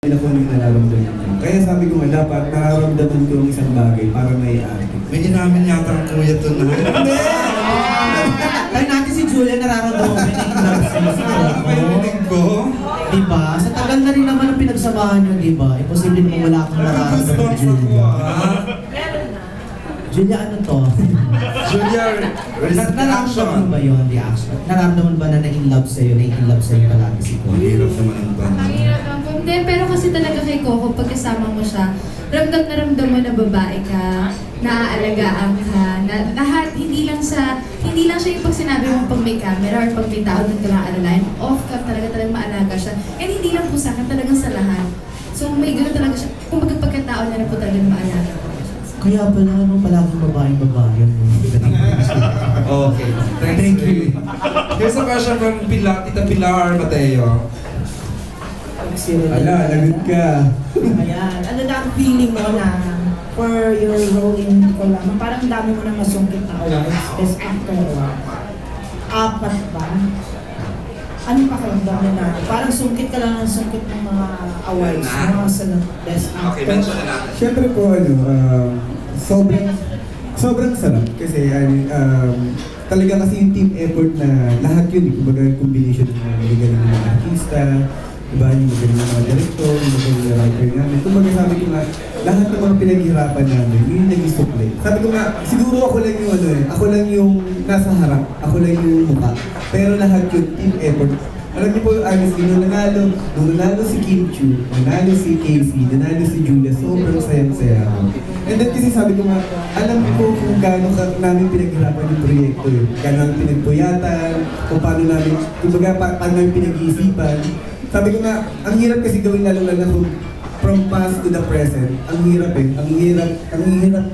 Ako yung nararamdaman ko. Kaya sabi ko nga, dapat nararamdaman ko yung isang bagay para may arte. May inamin yata ang kuya to na. Hindi! Kaya natin si Julia nararamdaman ko yung love scene. Parinig ko? Diba? Sa tagal na rin naman ang pinagsamahan nyo, diba? Imposible naman wala akong nararamdaman ni Julia. Julia, ano to? Julia, nararamdaman mo ba yun, the action? Nararamdaman ba na na-in-love sa'yo, na-in-love sa'yo palagi si Coco? Ang hirap naman ang tanong. Ang hirap ang hindi, pero kasi talaga kay Coco, pagkasama mo siya, ramdam mo na babae ka, naaalagaan ka, na lahat, hindi lang siya yung pag sinabi mo pag may camera or pag may tao doon ka lang alalain, off ka talagang maalaga siya. And hindi lang po sa akin, talagang sa lahat. So may gano'n talaga siya, kung pagkatao na po talaga maalaga ko. Kaya pala, ano, palaging babae. Okay, thank you. Here's a question from Tita Pilar Mateo. Ala, lagot ka. Ayan. Ano na ang feeling mo na for your role in Nicolama? Parang dami mo na masungkit na awards. Best actor. 4 ba? Anong pakiramdam mo na? Parang sungkit ka lang ng sungkit ng mga awards. Mga sa best actor. Okay, mention na natin. Siyempre po, sobrang sarap. Kasi talaga kasi yung team effort na lahat yun, kumbaga yung combination ng mga magaling ng mga artista, diba, yung magaling ng mga director, yung magaling ng writer namin. Kumbaga sabi ko nga, lahat ng mga pinaghirapan namin, yun naging sukli. Sabi ko nga, siguro ako lang yung ako lang yung nasa harap, ako lang yung mukha. Pero lahat yun, team effort. Alam niyo po, honestly, nung nanalo si Kim Chiu, nanalo si Casey, nanalo si Julia, sobrang sayang-saya ako. And then kasi sabi ko nga, alam ko kung gaano namin pinaghirapan yung proyekto yun. Gaano namin pinagpuyatan, kung paano namin, kumbaga paano namin pinag-iisipan. Sabi ko nga, ang hirap kasi gawin lalo na from past to the present. Ang hirap eh, ang hirap